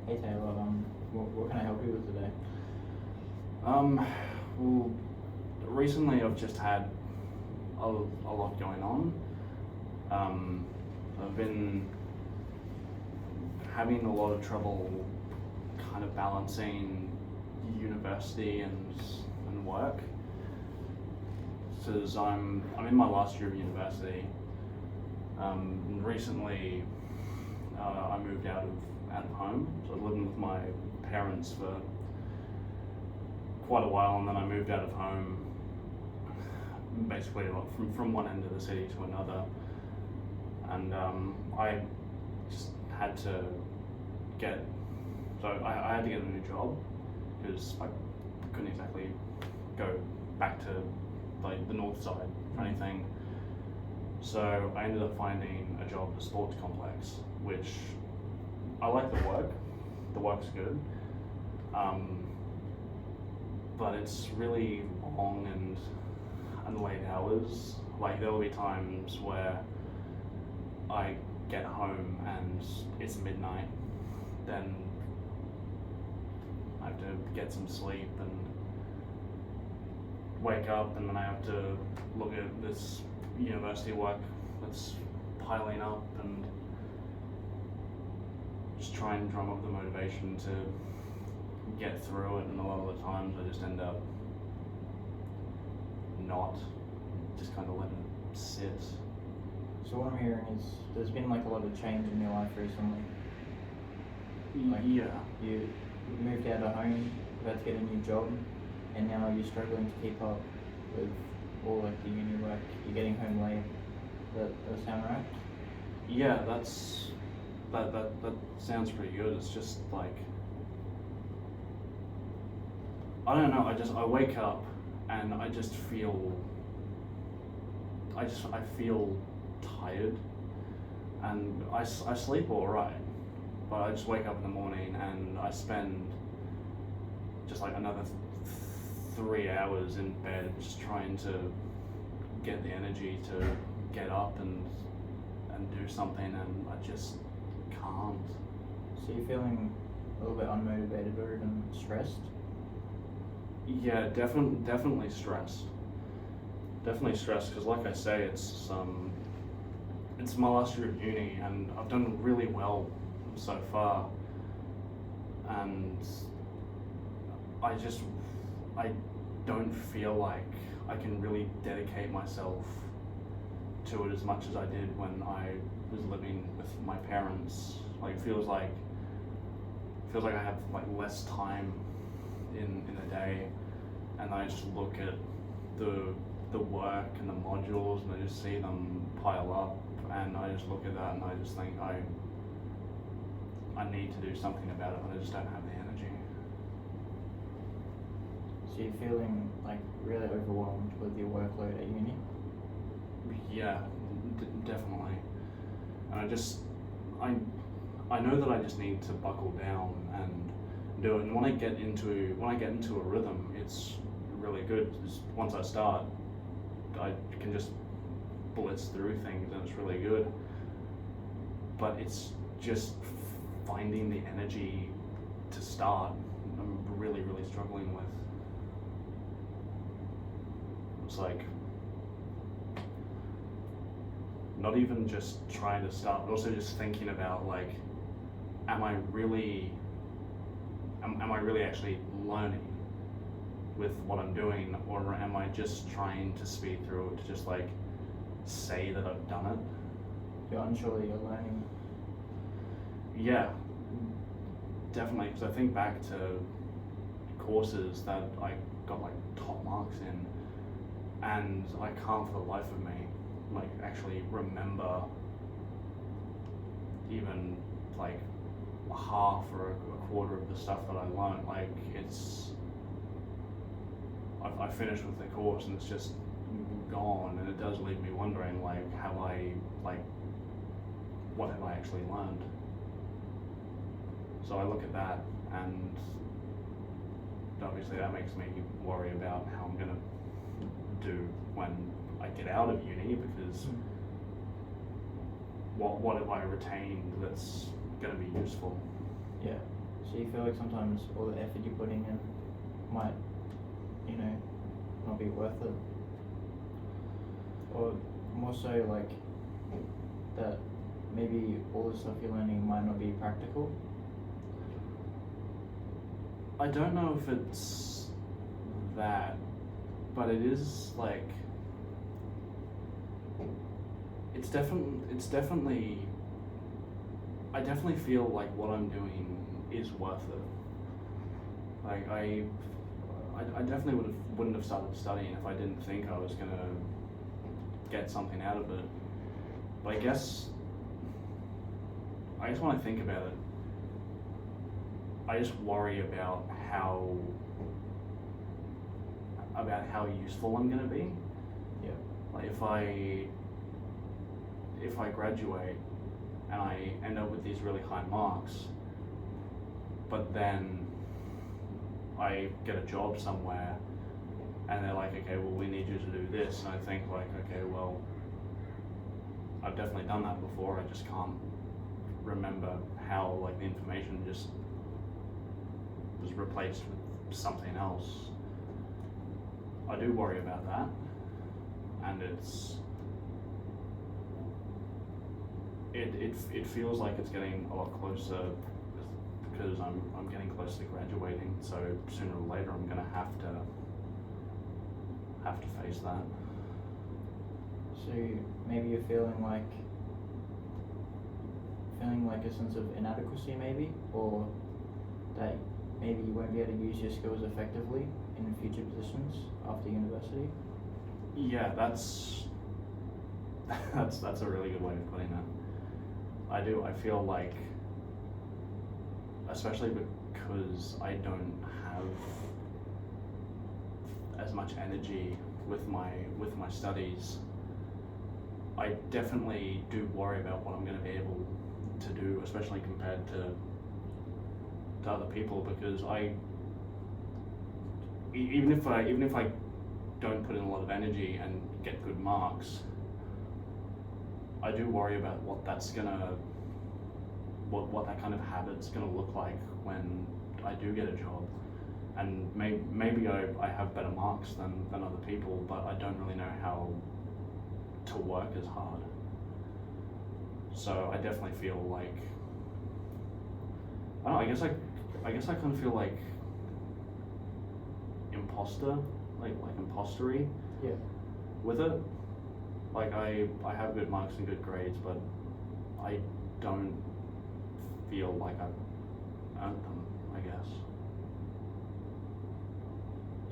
Hey Taylor, what can I help you with today? Well, recently I've just had a lot going on. I've been having a lot of trouble kind of balancing university and work. Because I'm in my last year of university. Recently, I moved out of home, so I was living with my parents for quite a while, and then I moved out of home, basically like from one end of the city to another, and I just had to get I had to get a new job because I couldn't exactly go back to like the north side for anything. So I ended up finding a job at a sports complex, which I like the work. The work's good, but it's really long and late hours. Like there'll be times where I get home and it's midnight, then I have to get some sleep and wake up, and then I have to look at this university work that's piling up and just try and drum up the motivation to get through it, and a lot of the times I just end up not, just kind of letting it sit. So what I'm hearing is there's been like a lot of change in your life recently. Like, yeah. You moved out of home, about to get a new job, and now you're struggling to keep up with all like the uni work. You're getting home late. That sound right? Yeah, that sounds pretty good. It's just like, I don't know, I wake up and I just feel tired, and I sleep all right, but I just wake up in the morning and I spend just like another 3 hours in bed just trying to get the energy to get up and do something, and I just can't. So you're feeling a little bit unmotivated or even stressed? Yeah, definitely stressed. Definitely stressed because, like I say, it's my last year of uni, and I've done really well so far, and I don't feel like I can really dedicate myself to it as much as I did when I was living with my parents. Like it feels like I have like less time in a day, and I just look at the work and the modules, and I just see them pile up, and I just look at that and I just think I need to do something about it, but I just don't have the energy. So you're feeling like really overwhelmed with your workload at uni? Yeah, definitely. And I know that I just need to buckle down and do it. And when I get into a rhythm, it's really good. Just once I start, I can just blitz through things, and it's really good. But it's just finding the energy to start. I'm really struggling with. It's like not even just trying to start, but also just thinking about like, am I really actually learning with what I'm doing, or am I just trying to speed through it to just like say that I've done it? You're unsure that you're learning? Yeah, definitely, because I think back to courses that I got like top marks in, and I can't for the life of me like actually remember even like half or a quarter of the stuff that I learned. Like I finished with the course and it's just gone, and it does leave me wondering like what have I actually learned? So I look at that, and obviously that makes me worry about how I'm gonna do when I get out of uni, because what have I retained that's going to be useful? Yeah. So you feel like sometimes all the effort you're putting in might, not be worth it? Or more so like that maybe all the stuff you're learning might not be practical? I don't know if it's that, but it is like it's definitely I definitely feel like what I'm doing is worth it. Like I definitely wouldn't have started studying if I didn't think I was gonna get something out of it. But I guess when I think about it, I just worry about how useful I'm gonna be. Yeah. Like if I graduate and I end up with these really high marks, but then I get a job somewhere and they're like, okay, well, we need you to do this, and I think like, okay, well, I've definitely done that before, I just can't remember how like the information just was replaced with something else. I do worry about that, and it feels like it's getting a lot closer because I'm getting close to graduating. So sooner or later, I'm gonna have to face that. So maybe you're feeling like a sense of inadequacy, maybe, or that maybe you won't be able to use your skills effectively in future positions after university? Yeah, that's a really good way of putting it. I feel like, especially because I don't have as much energy with my studies, I definitely do worry about what I'm going to be able to do, especially compared to other people, because even if I don't put in a lot of energy and get good marks, I do worry about what that kind of habit's gonna look like when I do get a job. And maybe I have better marks than other people, but I don't really know how to work as hard. So I definitely feel like, I don't know, I guess I kind of feel like imposter, like impostery. Yeah. With it. Like I have good marks and good grades, but I don't feel like I've earned them, I guess.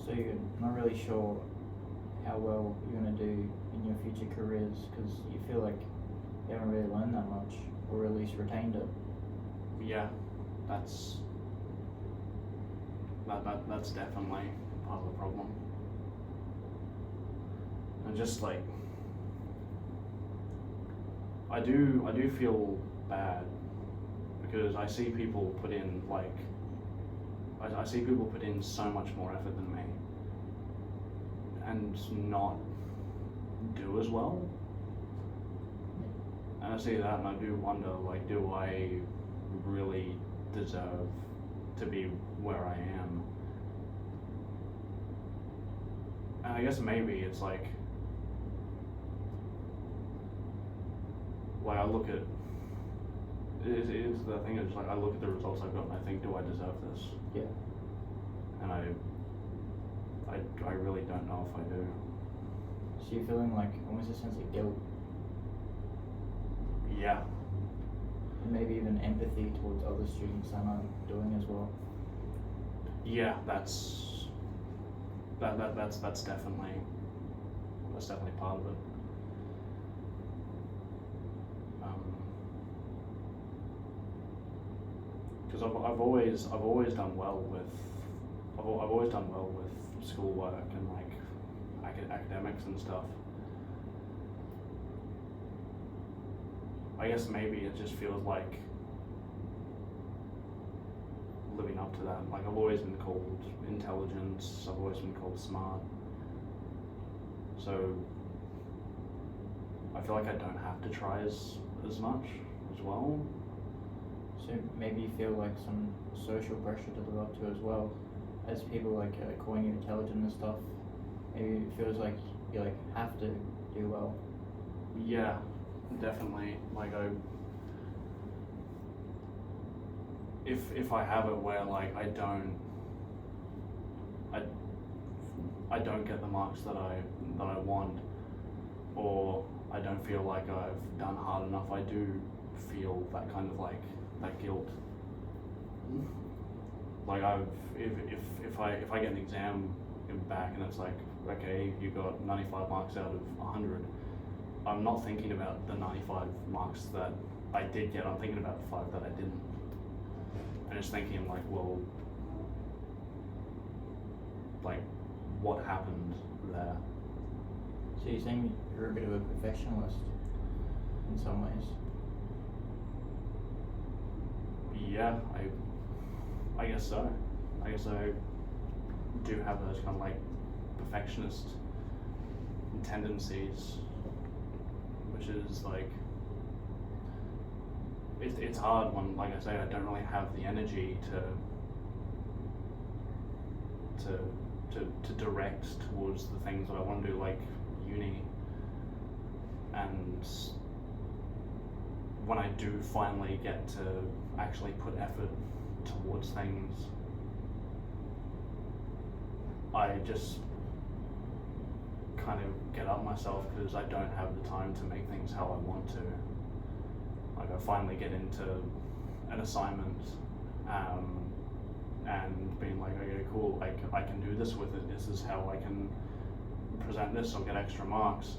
So you're not really sure how well you're going to do in your future careers because you feel like you haven't really learned that much, or at least retained it. Yeah, that's definitely part of the problem. And just like, I do feel bad because I see people put in like, I see people put in so much more effort than me and not do as well. And I see that and I do wonder, like, do I really deserve to be where I am? And I guess maybe it's like I look at, it is the thing is like I look at the results I've got and I think, do I deserve this? Yeah. And I really don't know if I do. So you're feeling like almost a sense of guilt, Yeah. and maybe even empathy towards other students that aren't doing as well. Yeah, that's definitely part of it. Because I've always done well with schoolwork and like academics and stuff. I guess maybe it just feels like living up to that. Like I've always been called intelligent, I've always been called smart. So I feel like I don't have to try as much as well. So maybe you feel like some social pressure to live up to as well, as people like calling you intelligent and stuff. Maybe it feels like you like have to do well. Yeah, definitely. Like if I have it where like I don't get the marks that I want, or I don't feel like I've done hard enough, I do feel that kind of like that guilt. Like if I get an exam back and it's like, okay, you got 95 marks out of 100, I'm not thinking about the 95 marks that I did get, I'm thinking about the 5 that I didn't. And just thinking like, well, like what happened there? So you're saying you're a bit of a perfectionist in some ways. Yeah, I guess so. I guess I do have those kind of like perfectionist tendencies, which is like it's hard when, like I say, I don't really have the energy to direct towards the things that I want to do, like uni. And when I do finally get to actually put effort towards things, I just kind of get up myself because I don't have the time to make things how I want to. Like I finally get into an assignment and being like, okay, cool, like I can do this with it, this is how I can present this, I'll get extra marks,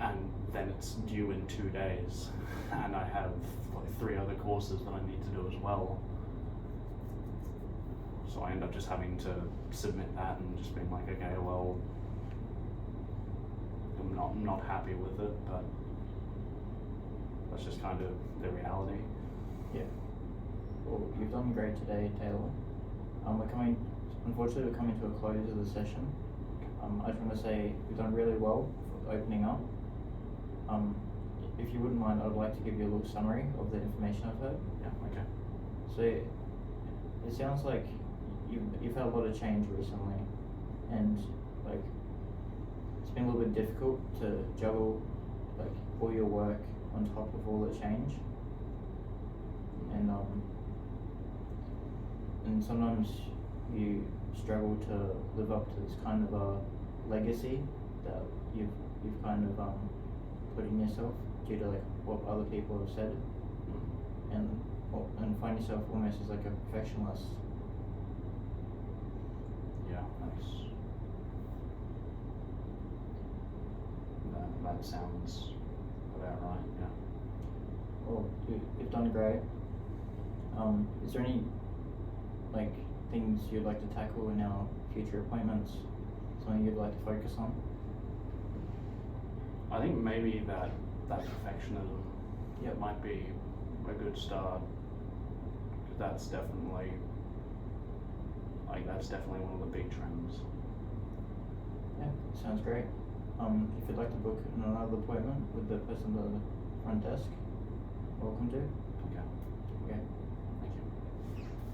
and then it's due in 2 days and I have like 3 other courses that I need to do as well. So I end up just having to submit that and just being like, okay, well, I'm not happy with it, but that's just kind of the reality. Yeah. Well, you've done great today, Taylor. Unfortunately, we're coming to a close of the session. I just want to say you've done really well for opening up. If you wouldn't mind, I'd like to give you a little summary of the information I've heard. Yeah, okay. So it sounds like you've had a lot of change recently, and like it's been a little bit difficult to juggle like all your work on top of all the change, and sometimes you struggle to live up to this kind of a legacy that you've kind of put in yourself due to like what other people have said, and find yourself almost as like a perfectionist. Yeah, that sounds about right. Yeah. Well, you've done great. Is there any like things you'd like to tackle in our future appointments? Something you'd like to focus on? I think maybe that perfectionism might be a good start, because that's definitely one of the big trends. Yeah, sounds great. If you'd like to book another appointment with the person at the front desk, welcome to. Okay. Okay.